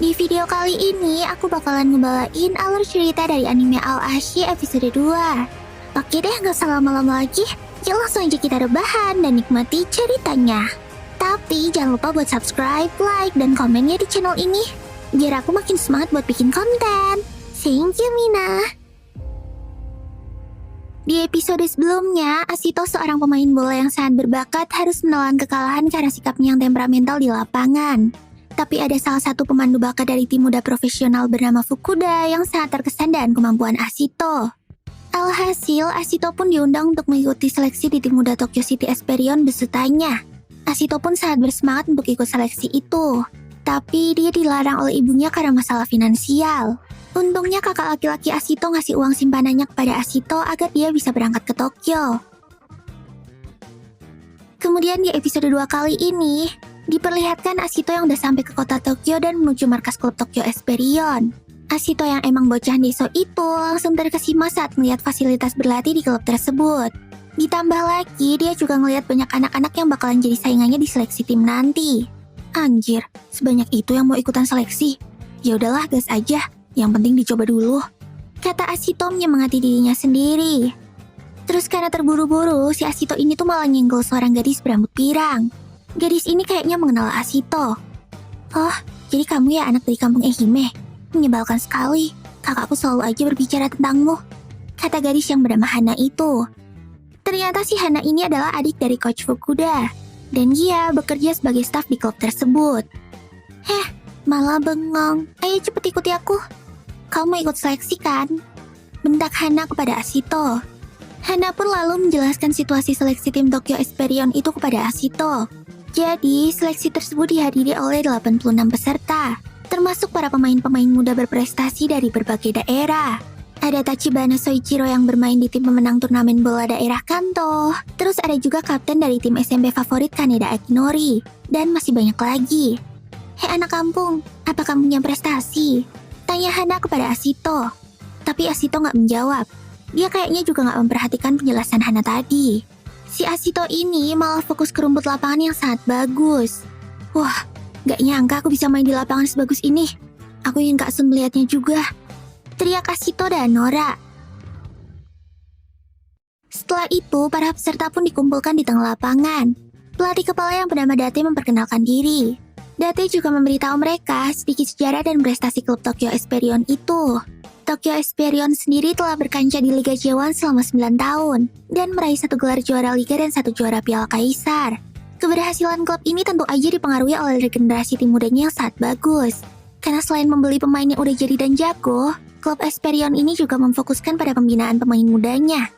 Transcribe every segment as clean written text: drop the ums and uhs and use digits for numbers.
Di video kali ini, aku bakalan ngebawain alur cerita dari anime Aoashi episode 2. Oke deh, gak usah lama-lama lagi. Yuk langsung aja kita rebahan dan nikmati ceritanya. Tapi jangan lupa buat subscribe, like, dan komennya di channel ini. Biar aku makin semangat buat bikin konten. Thank you, Mina. Di episode sebelumnya, Asito, seorang pemain bola yang sangat berbakat, harus menelan kekalahan karena sikapnya yang temperamental di lapangan. Tapi ada salah satu pemandu bakat dari tim muda profesional bernama Fukuda yang sangat terkesan dengan kemampuan Asito. Alhasil, Asito pun diundang untuk mengikuti seleksi di tim muda Tokyo City Esperion besertanya. Asito pun sangat bersemangat untuk ikut seleksi itu. Tapi dia dilarang oleh ibunya karena masalah finansial. Untungnya kakak laki-laki Asito ngasih uang simpanannya kepada Asito agar dia bisa berangkat ke Tokyo. Kemudian di episode 2 kali ini, diperlihatkan Asito yang udah sampai ke kota Tokyo dan menuju markas klub Tokyo Esperion. Asito yang emang bocah deso itu langsung terkesima saat melihat fasilitas berlatih di klub tersebut. Ditambah lagi, dia juga ngelihat banyak anak-anak yang bakalan jadi saingannya di seleksi tim nanti. Anjir, sebanyak itu yang mau ikutan seleksi. Ya udahlah, gas aja. Yang penting dicoba dulu, kata Asito menyemangati dirinya sendiri. Terus karena terburu-buru, si Asito ini tuh malah nyenggol seorang gadis berambut pirang. Gadis ini kayaknya mengenal Asito. Oh, jadi kamu ya anak dari kampung Ehime? Menyebalkan sekali, kakakku selalu aja berbicara tentangmu, kata gadis yang bernama Hana itu. Ternyata si Hana ini adalah adik dari Coach Fukuda, dan dia bekerja sebagai staf di klub tersebut. Malah bengong. Ayo cepet ikuti aku. Kamu mau ikut seleksi kan? Bentak Hana kepada Asito. Hana pun lalu menjelaskan situasi seleksi tim Tokyo Esperion itu kepada Asito. Jadi, seleksi tersebut dihadiri oleh 86 peserta, termasuk para pemain-pemain muda berprestasi dari berbagai daerah. Ada Tachibana Soichiro yang bermain di tim pemenang turnamen bola daerah Kanto. Terus ada juga kapten dari tim SMP favorit Kaneda Akinori. Dan masih banyak lagi. Hei anak kampung, apa kamu punya prestasi? Tanya Hana kepada Asito. Tapi Asito nggak menjawab. Dia kayaknya juga nggak memperhatikan penjelasan Hana tadi. Si Asito ini malah fokus ke rumput lapangan yang sangat bagus. Wah, nggak nyangka aku bisa main di lapangan sebagus ini. Aku ingin Kak Sun melihatnya juga, teriak Asito dan Nora. Setelah itu, para peserta pun dikumpulkan di tengah lapangan. Pelatih kepala yang bernama Date memperkenalkan diri. Date juga memberitahu mereka sedikit sejarah dan prestasi klub Tokyo Esperion itu. Tokyo Esperion sendiri telah berkancah di Liga J1 selama 9 tahun dan meraih 1 gelar juara Liga dan 1 juara Piala Kaisar. Keberhasilan klub ini tentu aja dipengaruhi oleh regenerasi tim mudanya yang sangat bagus. Karena selain membeli pemain yang udah jadi dan jago, klub Esperion ini juga memfokuskan pada pembinaan pemain mudanya.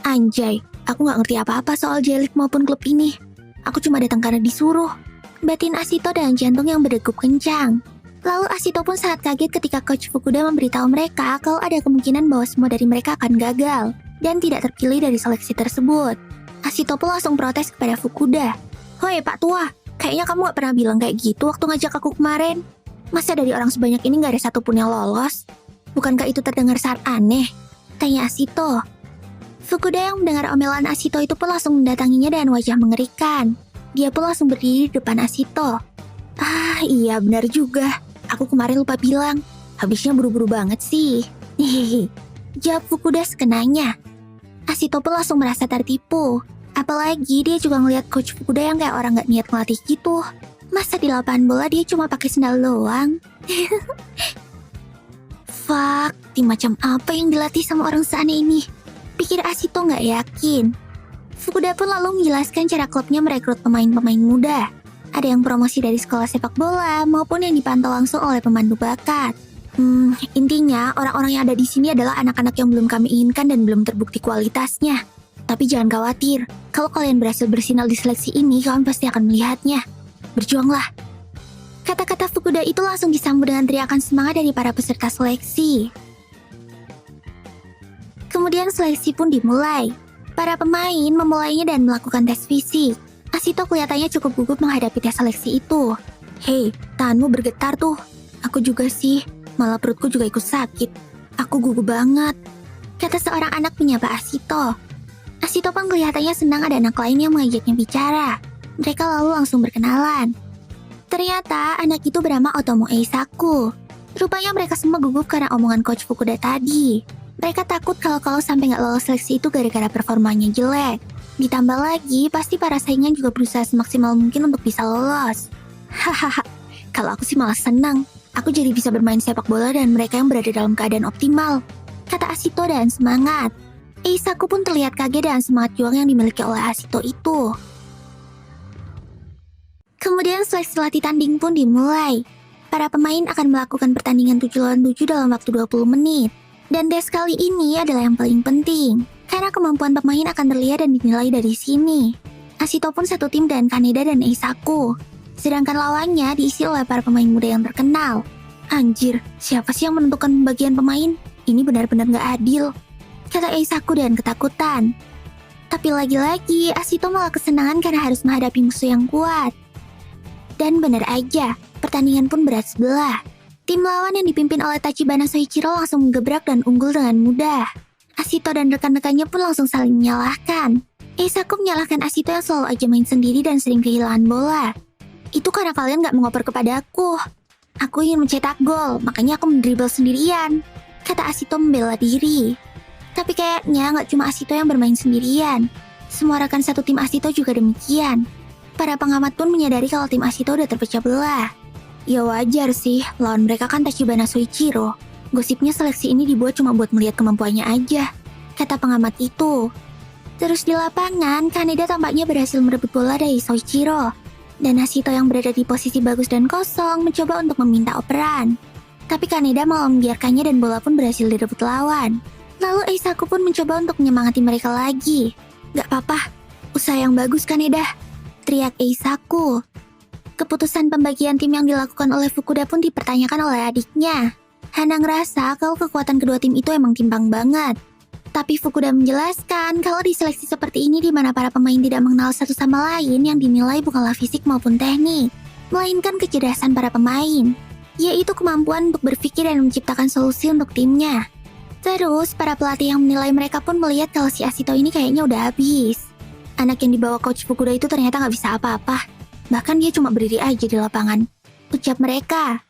Anjay, aku nggak ngerti apa-apa soal J-League maupun klub ini. Aku cuma datang karena disuruh. Batin Asito dan jantung yang berdegup kencang. Lalu Asito pun sangat kaget ketika Coach Fukuda memberitahu mereka kalau ada kemungkinan bahwa semua dari mereka akan gagal dan tidak terpilih dari seleksi tersebut. Asito pun langsung protes kepada Fukuda. Hoi Pak Tua, kayaknya kamu gak pernah bilang kayak gitu waktu ngajak aku kemarin. Masa dari orang sebanyak ini gak ada satupun yang lolos? Bukankah itu terdengar sangat aneh? Tanya Asito. Fukuda yang mendengar omelan Asito itu pun langsung mendatanginya dengan wajah mengerikan. Dia pun langsung berdiri di depan Asito. Ah iya benar juga, aku kemarin lupa bilang. Habisnya buru-buru banget sih. Hehehe, jawab Fukuda sekenanya. Asito pun langsung merasa tertipu. Apalagi dia juga ngeliat Coach Fukuda yang kayak orang gak niat ngelatih gitu. Masa di lapangan bola dia cuma pakai sendal doang? Fuck, tim macam apa yang dilatih sama orang seaneh ini? Pikir Asito gak yakin. Fukuda pun lalu menjelaskan cara klubnya merekrut pemain-pemain muda. Ada yang promosi dari sekolah sepak bola maupun yang dipantau langsung oleh pemandu bakat. Intinya orang-orang yang ada di sini adalah anak-anak yang belum kami inginkan dan belum terbukti kualitasnya. Tapi jangan khawatir, kalau kalian berhasil bersinar di seleksi ini, kalian pasti akan melihatnya. Berjuanglah. Kata-kata Fukuda itu langsung disambut dengan teriakan semangat dari para peserta seleksi. Kemudian seleksi pun dimulai. Para pemain memulainya dan melakukan tes fisik. Asito kelihatannya cukup gugup menghadapi tes seleksi itu. Hei, tahanmu bergetar tuh. Aku juga sih, malah perutku juga ikut sakit. Aku gugup banget, kata seorang anak menyapa Asito. Asito pun kelihatannya senang ada anak lain yang mengajaknya bicara. Mereka lalu langsung berkenalan. Ternyata anak itu bernama Otomo Eisaku. Rupanya mereka semua gugup karena omongan Coach Fukuda tadi. Mereka takut kalau sampai nggak lolos seleksi itu gara-gara performanya jelek. Ditambah lagi, pasti para saingan juga berusaha semaksimal mungkin untuk bisa lolos. Hahaha, kalau aku sih malah senang. Aku jadi bisa bermain sepak bola dan mereka yang berada dalam keadaan optimal, kata Asito dan semangat. Eisaku pun terlihat kaget dan semangat juang yang dimiliki oleh Asito itu. Kemudian seleksi latih tanding pun dimulai. Para pemain akan melakukan pertandingan 7 lawan 7 dalam waktu 20 menit. Dan tes kali ini adalah yang paling penting, karena kemampuan pemain akan terlihat dan dinilai dari sini. Asito pun satu tim dengan Kaneda dan Eisaku. Sedangkan lawannya diisi oleh para pemain muda yang terkenal. Anjir, siapa sih yang menentukan pembagian pemain? Ini benar-benar gak adil, kata Eisaku dengan ketakutan. Tapi lagi-lagi, Asito malah kesenangan karena harus menghadapi musuh yang kuat. Dan benar aja, pertandingan pun berat sebelah. Tim lawan yang dipimpin oleh Tachibana Soichiro langsung menggebrak dan unggul dengan mudah. Asito dan rekan-rekannya pun langsung saling menyalahkan. Eisaku menyalahkan Asito yang selalu aja main sendiri dan sering kehilangan bola. Itu karena kalian gak mengoper kepada aku. Aku ingin mencetak gol, makanya aku mendribble sendirian, kata Asito membela diri. Tapi kayaknya gak cuma Asito yang bermain sendirian. Semua rekan satu tim Asito juga demikian. Para pengamat pun menyadari kalau tim Asito udah terpecah belah. Ya wajar sih, lawan mereka kan Tachibana Soichiro. Gosipnya seleksi ini dibuat cuma buat melihat kemampuannya aja, kata pengamat itu. Terus di lapangan, Kaneda tampaknya berhasil merebut bola dari Soichiro. Dan Asito yang berada di posisi bagus dan kosong mencoba untuk meminta operan. Tapi Kaneda malah membiarkannya dan bola pun berhasil direbut lawan. Lalu Eisaku pun mencoba untuk menyemangati mereka lagi. Gak apa-apa, usaha yang bagus Kaneda, teriak Eisaku. Keputusan pembagian tim yang dilakukan oleh Fukuda pun dipertanyakan oleh adiknya. Hana ngerasa kalau kekuatan kedua tim itu emang timpang banget. Tapi Fukuda menjelaskan kalau di seleksi seperti ini di mana para pemain tidak mengenal satu sama lain yang dinilai bukanlah fisik maupun teknik, melainkan kecerdasan para pemain, yaitu kemampuan untuk berpikir dan menciptakan solusi untuk timnya. Terus, para pelatih yang menilai mereka pun melihat kalau si Asito ini kayaknya udah habis. Anak yang dibawa Coach Fukuda itu ternyata gak bisa apa-apa. Bahkan dia cuma berdiri aja di lapangan, ucap mereka.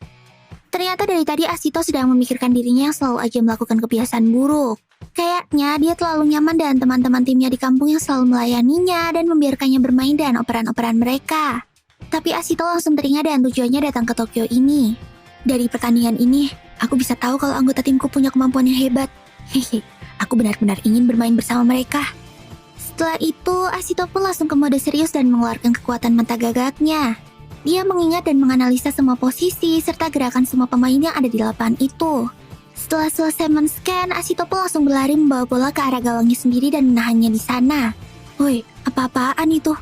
Ternyata dari tadi Asito sedang memikirkan dirinya yang selalu aja melakukan kebiasaan buruk. Kayaknya dia terlalu nyaman dan teman-teman timnya di kampung yang selalu melayaninya dan membiarkannya bermain dengan operan-operan mereka. Tapi Asito langsung teringat dan tujuannya datang ke Tokyo ini. Dari pertandingan ini, aku bisa tahu kalau anggota timku punya kemampuan yang hebat. Hehe, aku benar-benar ingin bermain bersama mereka. Setelah itu, Asito pun langsung ke mode serius dan mengeluarkan kekuatan mata gagaknya. Dia mengingat dan menganalisa semua posisi serta gerakan semua pemain yang ada di lapangan itu. Setelah selesai men-scan, Asito pun langsung berlari membawa bola ke arah gawangnya sendiri dan menahannya di sana. Woi, apa-apaan itu?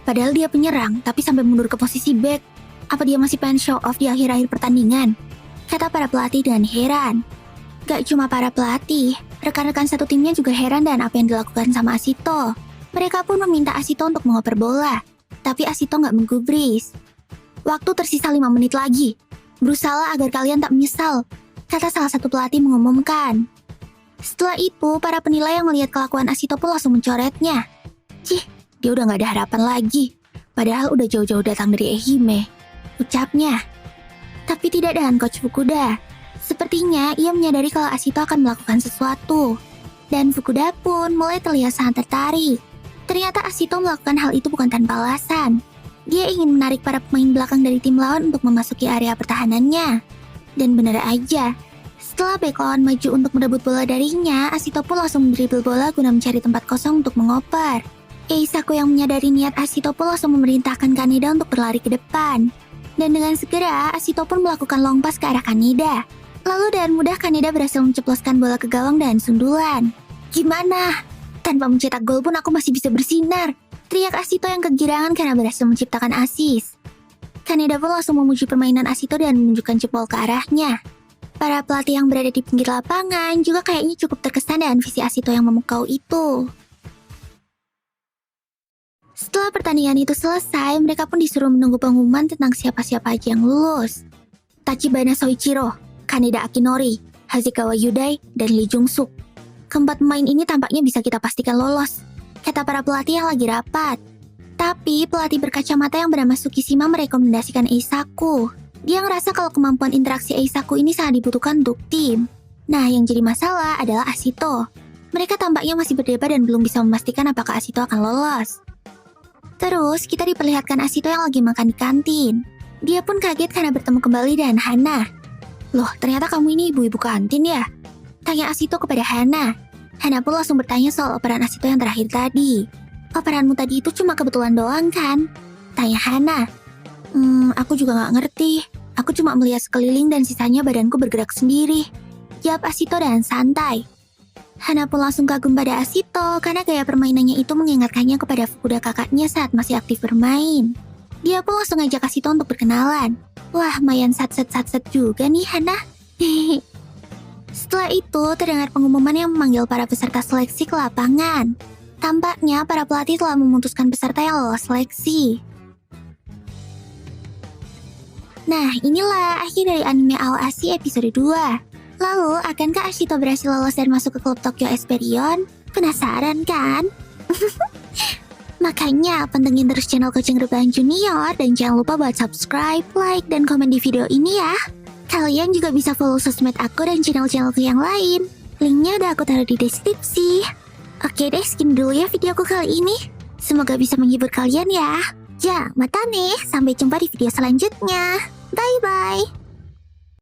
Padahal dia penyerang, tapi sampai mundur ke posisi back. Apa dia masih pengen show off di akhir-akhir pertandingan? Kata para pelatih dengan heran. Gak cuma para pelatih, rekan-rekan satu timnya juga heran dan apa yang dilakukan sama Asito. Mereka pun meminta Asito untuk mengoper bola, tapi Asito gak menggubris. Waktu tersisa 5 menit lagi. Berusaha agar kalian tak menyesal, kata salah satu pelatih mengumumkan. Setelah itu, para penilai yang melihat kelakuan Asito pun langsung mencoretnya. Cih, dia udah gak ada harapan lagi. Padahal udah jauh-jauh datang dari Ehime, ucapnya. Tapi tidak dengan Coach Fukuda. Sepertinya ia menyadari kalau Asito akan melakukan sesuatu. Dan Fukuda pun mulai terlihat sangat tertarik. Ternyata Asito melakukan hal itu bukan tanpa alasan. Dia ingin menarik para pemain belakang dari tim lawan untuk memasuki area pertahanannya. Dan benar aja, setelah bek lawan maju untuk merebut bola darinya, Asito pun langsung mendribble bola guna mencari tempat kosong untuk mengoper. Eisaku yang menyadari niat Asito pun langsung memerintahkan Kaneda untuk berlari ke depan. Dan dengan segera, Asito pun melakukan long pass ke arah Kaneda. Lalu dengan mudah Kaneda berhasil menceploskan bola ke gawang dan sundulan. Gimana? Tanpa mencetak gol pun aku masih bisa bersinar, teriak Asito yang kegirangan karena berhasil menciptakan assist. Kaneda pun langsung memuji permainan Asito dan menunjukkan jempol ke arahnya. Para pelatih yang berada di pinggir lapangan juga kayaknya cukup terkesan dengan visi Asito yang memukau itu. Setelah pertandingan itu selesai, mereka pun disuruh menunggu pengumuman tentang siapa-siapa aja yang lulus. Tachibana Soichiro, Kaneda Akinori, Hasegawa Yudai, dan Lee Jung-suk. Keempat pemain ini tampaknya bisa kita pastikan lolos, kata para pelatih yang lagi rapat. Tapi pelatih berkacamata yang bernama Tsukishima merekomendasikan Eisaku. Dia ngerasa kalau kemampuan interaksi Eisaku ini sangat dibutuhkan untuk tim. Nah, yang jadi masalah adalah Ashito. Mereka tampaknya masih berdebat dan belum bisa memastikan apakah Ashito akan lolos. Terus, kita diperlihatkan Ashito yang lagi makan di kantin. Dia pun kaget karena bertemu kembali dengan Hana. Loh, ternyata kamu ini ibu-ibu kantin ya? Tanya Ashito kepada Hana. Hana pun langsung bertanya soal operan Ashito yang terakhir tadi. Operanmu tadi itu cuma kebetulan doang kan? Tanya Hana. Aku juga gak ngerti. Aku cuma melihat sekeliling dan sisanya badanku bergerak sendiri. Jawab Ashito dengan santai. Hana pun langsung kagum pada Ashito karena gaya permainannya itu mengingatkannya kepada Fukuda kakaknya saat masih aktif bermain. Dia pun langsung ngajak Ashito untuk berkenalan. Wah, mayan satset juga nih Hana. Setelah itu, terdengar pengumuman yang memanggil para peserta seleksi ke lapangan. Tampaknya para pelatih telah memutuskan peserta yang lolos seleksi. Nah, inilah akhir dari anime Aoashi episode 2. Lalu, akankah Ashito berhasil lolos dan masuk ke klub Tokyo Esperion? Penasaran kan? Makanya, pantengin terus channel Kucing Rebang Junior dan jangan lupa buat subscribe, like, dan komen di video ini ya. Kalian juga bisa follow sosmed aku dan channel-channelku yang lain. Linknya udah aku taruh di deskripsi. Oke deh, sekian dulu ya videoku kali ini. Semoga bisa menghibur kalian ya. Ya, mata nih. Sampai jumpa di video selanjutnya. Bye-bye.